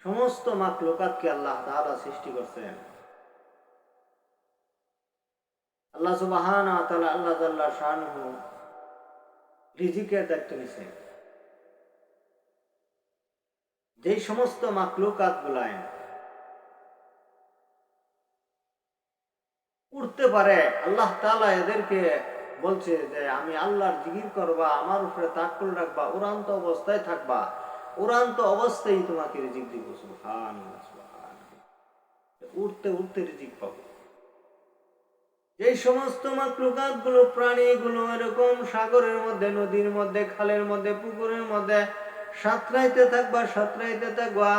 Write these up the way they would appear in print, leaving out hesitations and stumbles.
সমস্ত মাখলুকাতকে আল্লাহ তাআলা সৃষ্টি করছেন। আল্লাহ সুবহানাহু ওয়া তাআলা আল্লাহ জাল্লা শানুহু রিজিকের দায়িত্ব নিছেন। যে সমস্ত মাখলুকাত গুলায় উঠতে পারে, আল্লাহ তাআলা এদেরকে বলছে যে আমি আল্লাহর জিকির করবা, আমার উপরে তাওয়াক্কুল রাখবা, উড়ান্ত অবস্থায় থাকবা, উড়ান্ত অবস্থায় তোমাকে রিজিক দিব। সুবহানাল্লাহ, সুবহানাল্লাহ। উঠতে উঠতে রিজিক পাবো। এই সমস্ত মাখলুকাত গুলো, প্রাণীগুলো এরকম সাগরের মধ্যে, নদীর মধ্যে, খালের মধ্যে, পুকুরের মধ্যে সাঁতরাইতে থাকবা, সাঁতরাইতে থাকবা।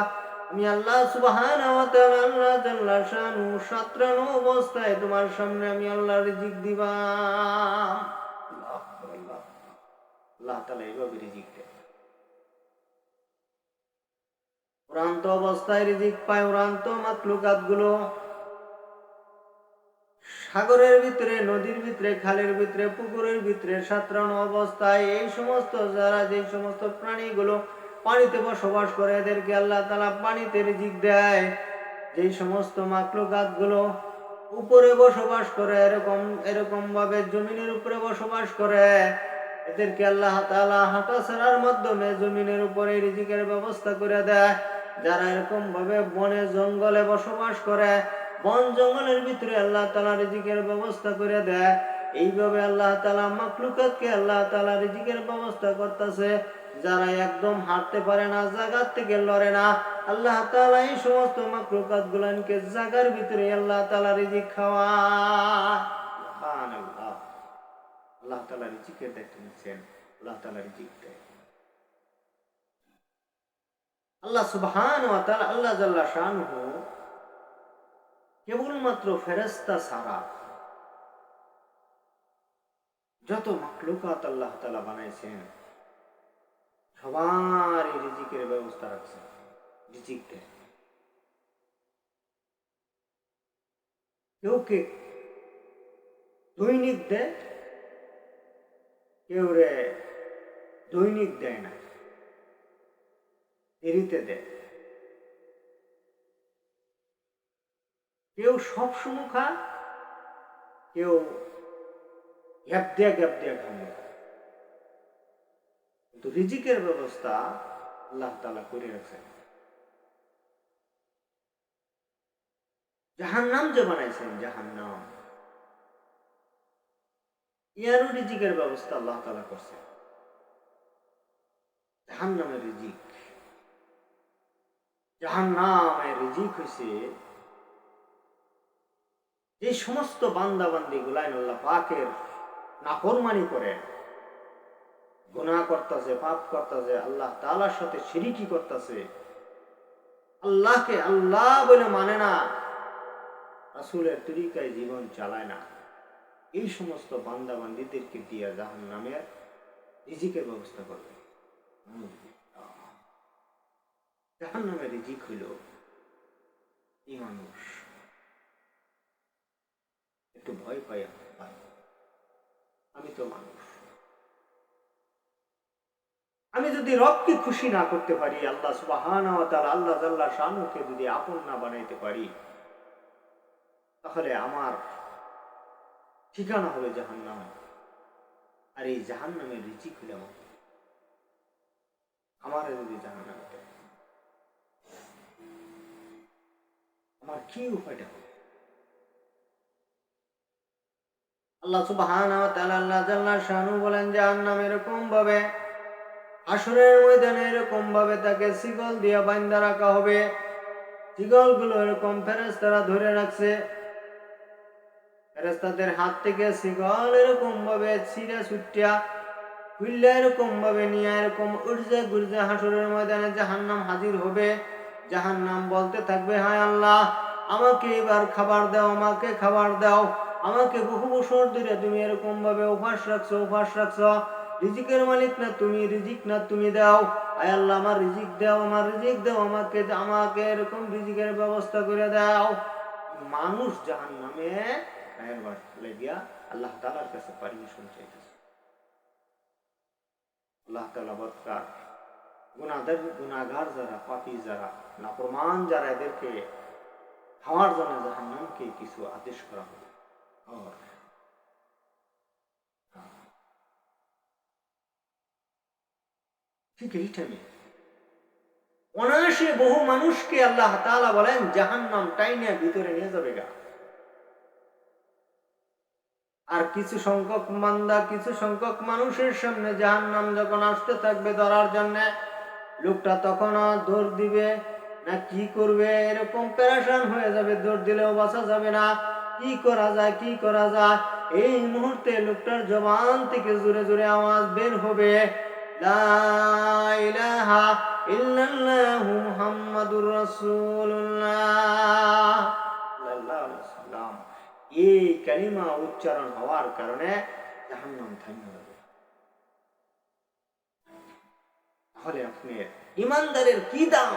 আমি আল্লাহ সুবহানাহু ওয়া তাআলা আল্লাহ জাল্লা শানুহু সাঁতরানো অবস্থায় তোমার সামনে আমি আল্লাহ রিজিক দিবা। আল্লাহু আকবার, আল্লাহ। আল্লাহ তাআলা এইভাবে রিজিক দেয়। উড়ান্ত অবস্থায় রিজিক পায় উড়ান্ত মাখলুকাত গুলো। সাগরের ভিতরে, নদীর ভিতরে, খালের ভিতরে, পুকুরের ভিতরে সাঁতরানো অবস্থায় এই সমস্ত যারা, যে সমস্ত প্রাণীগুলো পানিতে বসবাস করে, এদেরকে আল্লাহ তাআলা পানিতে রিজিক দেয়। যে সমস্ত মাখলুকাত গুলো উপরে বসবাস করে, এরকম এরকম ভাবে জমিনের উপরে বসবাস করে, এদেরকে আল্লাহ তাআলা হাঁটা ছাড়ার মাধ্যমে জমিনের উপরে রিজিকের ব্যবস্থা করে দেয়। যারা এরকম ভাবে বনে জঙ্গলে বসবাস করে, বন জঙ্গলের ভিতরে আল্লাহ তাআলা রিজিকের ব্যবস্থা করে দেয়। এইভাবে আল্লাহ তাআলা মাখলুকাতকে আল্লাহ তাআলা রিজিকের ব্যবস্থা করতেছে। যারা একদম হাঁটতে পারে না, জায়গার থেকে লড়ে না, আল্লাহ তাআলা এই সমস্ত মাখলুকাত গুলানকে জায়গার ভিতরে আল্লাহ তাআলা রিজিক খাওয়ায়। সুবহানাল্লাহ। আল্লাহ তাআলা রিজিকের দায়িত্ব নিচ্ছেন, আল্লাহ তাআলা রিজিক দেয়। আল্লাহ সুবহানাহু ওয়া তাআলা আল্লাহ জাল্লা শানুহু কেবলমাত্র ফেরেশতা ছাড়া যত মাখলুকাত আল্লাহ তাআলা বানাইছেন, সবারই রিজিকের ব্যবস্থা রাখছেন, রিজিক দেয়। কেউকে দৈনিক দেয়, কেউ রে দৈনিক দেয় না, দেরিতে দেয়। কেউ সবসময় খায়, কেউ গ্যাপ দিয়া খায়। কিন্তু রিজিকের ব্যবস্থা আল্লাহ তাআলা করে রাখছেন। জাহান্নাম যে বানাইছেন, জাহান্নাম, ইয়ারও রিজিকের ব্যবস্থা আল্লাহ তাআলা করছেন। জাহান্নামের রিজিক, জাহান্নামের রিজিক হইছে যে সমস্ত বান্দা বান্দি গুলাইন আল্লাহ পাকের নাফরমানি করে, গুনাহ করতেছে, পাপ করতেছে, আল্লাহ তাআলার সাথে শিরকি করতেছে, আল্লাহকে আল্লাহ বলে মানে না, রাসূলের তরিকায় জীবন চালায় না, এই সমস্ত বান্দা বান্দীদেরকে দিয়ে জাহান্নামের রিজিকের ব্যবস্থা করবে। জাহান্নামের রিজিক হইল এই মানুষ একটু ভয় পাই, আমি তো মানুষ, আমি যদি রবকে খুশি না করতে পারি, আল্লাহ সুবহানাহু ওয়া তাআলা আল্লাহ জাল্লা শানুকে যদি আপন না বানাইতে পারি, তাহলে আমার ঠিকানা হবে জাহান্নাম। আর এই জাহান্নামের রিজিক হইল আমার, যদি জাহান্নামে দেয়, আমার কি উপায়টা হবে? আল্লাহ সুবহানাহু ওয়া তাআলা আল্লাহ জাল্লা শানু বলেন, জাহান্নাম এরকম ভাবে হাসরের ময়দানে এরকম ভাবে তাকে শিকল দিয়ে বাঁধা রাখা হবে। শিকল গুলো এরকম ফেরেশতারা ধরে রাখছে, ফেরেশতাদের হাত থেকে শিকল এরকম ভাবে ছিঁড়ে ছুটিয়া খুললে এরকম ভাবে নিয়ে এরকম উড়জে গুরজে হাসরের ময়দানে জাহান্নাম হাজির হবে। জাহান্নাম বলতে থাকবে, হায় আল্লাহ, আমাকে এবার খাবার দাও, আমাকে খাবার দাও, আমাকে বহু বছর ধরে তুমি এরকম ভাবে উপাস রাখছো, রিজিকের মালিক না তুমি, রিজিক না তুমি দাও, আয় আল্লাহ আমার রিজিক দাও, আমার রিজিক দাও, আমাকে এরকম রিজিকের ব্যবস্থা করে দাও। মানুষ জাহান্নামে গায়ের বাস লেগিয়া আল্লাহ তাআলার কাছে পারমিশন চাইতেছে। আল্লাহ তাআলা বরকার গুনাহগার যারা, পাপী যারা, নাফরমান যারা, এদেরকে খাওয়ার জন্য জাহান্নামকে কিছু আদেশ করা হবে। ঠিক এই টাইমে অনায়াসে বহু মানুষকে আল্লাহ তাআলা বলেন জাহান্নাম টাইনে ভিতরে নিয়ে যাবে গা। আর কিছু সংখ্যক বান্দা, কিছু সংখ্যক মানুষের সামনে জাহান্নাম যখন আসতে থাকবে ধরার জন্য, লোকটা তখন দৌড় দিবে না কি করবে, এরকম পেরেশান হয়ে যাবে, দৌড় দিলেও বাঁচা যাবে না, কি করা যায়, কি করা যায়। এই মুহূর্তে লোকটার জবান থেকে জোরে জোরে আওয়াজ বের হবে, লা ইলাহা ইল্লাল্লাহু মুহাম্মাদুর রাসূলুল্লাহ সাল্লাল্লাহু আলাইহি ওয়াসাল্লাম। এই কালিমা উচ্চারণ হওয়ার কারণে জাহান্নাম থামে যাবে। তাহলে আপনি ইমানদারের কি দাম,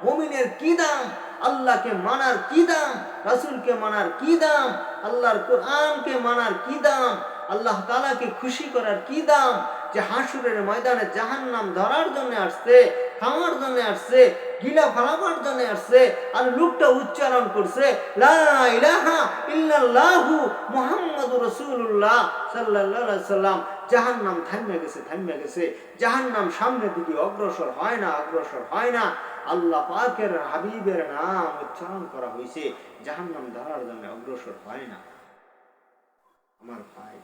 মুমিনের কি দাম, আল্লাহকে মানার কি দাম, রাসূলকে মানার কি দাম, আল্লাহর কোরআনকে মানার কি দাম, আল্লাহ তাআলাকে খুশি করার কি দাম, যে হাসরের ময়দানে জাহান্নাম ধরার জন্য আসছে, খাওয়ার জন্য আসছে, গিলা ফালাবার জন্য আসছে, আর লোকটা উচ্চারণ করছে লা ইলাহা ইল্লাল্লাহু মুহাম্মাদুর রাসূলুল্লাহ সাল্লাল্লাহু আলাইহি সাল্লাম। জাহান্নাম থামে গেছে, থামে গেছে। জাহান্নাম সামনের দিকে অগ্রসর হয় না, অগ্রসর হয় না। আল্লাহ পাকের হাবিবের নাম উচ্চারণ করা হয়েছে, জাহান্নাম ধরার জন্য অগ্রসর হয় না। আমার ভাই,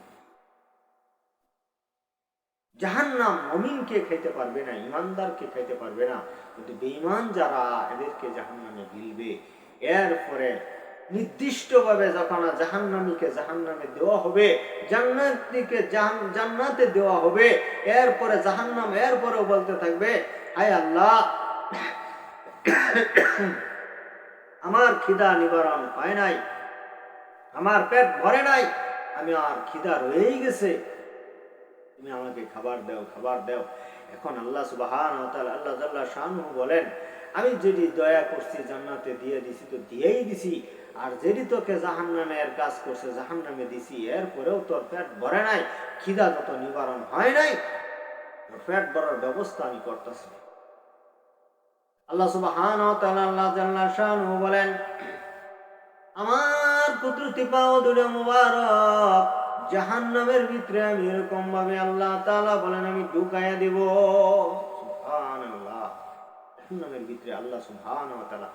জাহান্নাম মুমিনকে খাইতে পারবে না, ইমানদারকে খাইতে পারবে না, কিন্তু বেঈমান যারা, এদেরকে জাহান্নামে গিলবে। এরপরে নির্দিষ্টভাবে যখন জাহান্নামীকে জাহান্নামে দেওয়া হবে, জান্নাতীকে জান্নাতে দেওয়া হবে, এরপরে জাহান্নাম এরপরেও বলতে থাকবে, হায় আল্লাহ, আমার খিদা নিবারণ পায় নাই, আমার পেট ভরে নাই, আমি আর খিদা রয়েই গেছে, তুমি আমাকে খাবার দাও, খাবার দাও। এখন আল্লাহ সুবহানাহু ওয়া তাআলা, আল্লাহ জাল্লা শানুহু বলেন, আমি যদি দয়া করছি জান্নাতে দিয়ে দিছি তো দিয়েই দিছি, আর যদি তোকে জাহান্নামের কাজ করছে জাহান্নামে দিছি, এরপরেও তোর পেট ভরে নাই, খিদা যত নিবারণ হয় নাই, তোর পেট ভরার ব্যবস্থা আমি করতেছি। আল্লাহ সুবহানাহু ওয়া তাআলা, আল্লাহ জাল্লা শানুহু বলেন, আমার কুদরতি পাও দুটো মুবারক জাহান্নামের ভিতরে আমি এরকম ভাবে আল্লাহ তাআলা বলেন আমি ঢুকাইয়া দেব। সুবহানাল্লাহ, জাহান্নামের ভিতরে আল্লাহ সুবহানাহু ওয়া তাআলা,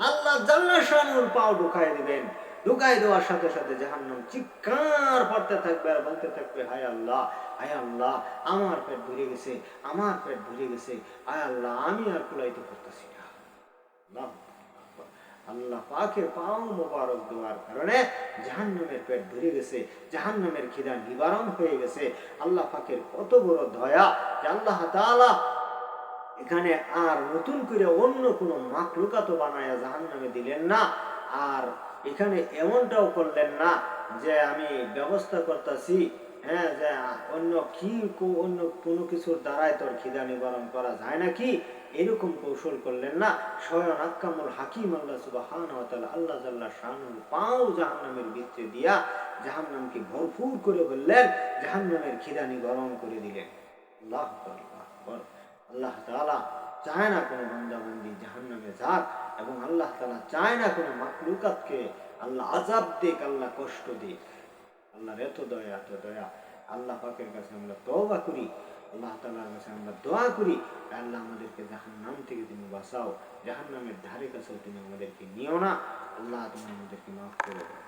আল্লাহ জাল্লা শানুর পাও ঢুকাই দিবেন। ঢুকাই দেওয়ার সাথে সাথে জাহান্নাম চিৎকার করতে থাকবে আর বলতে থাকবে, হায় আল্লাহ, হায় আল্লাহ, আমার পেট ভরে গেছে, আমার পেট ভরে গেছে, হায় আল্লাহ, আমি আর কুলাইতে পারতেছি না। আল্লাহ পাকের পাও মোবারক দেওয়ার কারণে জাহান্নামের পেট ভরে গেছে, জাহান্নামের খিদা নিবারণ হয়ে গেছে। আল্লাহ পাকের কত বড় দয়া যে আল্লাহ তাআলা এখানে আর নতুন করে অন্য কোনো মাখলুকাত বানায়া জাহান্নামে দিলেন না। আর এখানে এমনটাও করলেন না যে আমি ব্যবস্থা করতেছি, হ্যাঁ, যে অন্য কোনো কিছুর দ্বারাই তোর খিদা নিবারণ করা যায় নাকি, এরকম কৌশল করলেন না। স্বয়ং আক্কামুল হাকিম আল্লাহ সুবহানাহু ওয়া তাআলা, আল্লাহ জাল্লা শানুহু পাও জাহান্নামের ভিতরে দিয়া জাহান্নামকে ভরপুর করে বললেন, জাহান্নামের খিদা নিবারণ করে দিলেন। আল্লাহু আকবার। আল্লাহ তাআলা চায় না কোনো বান্দা বান্দি জাহান্নামে যাক, এবং আল্লাহ তাআলা চায় না কোনো মাখলুকাতকে আল্লাহ আযাব দিক, আল্লাহ কষ্ট দিক। আল্লাহর এত দয়া, এত দয়া। আল্লাহ পাকের কাছে আমরা তওবা করি, আল্লাহ তাআলার কাছে আমরা দোয়া করি, আল্লাহ আমাদেরকে জাহান্নাম থেকে তুমি বাঁচাও, জাহান্নামের ধারে কাছেও তুমি আমাদেরকে নিও না। আল্লাহ তুমি আমাদেরকে মাফ করে দাও।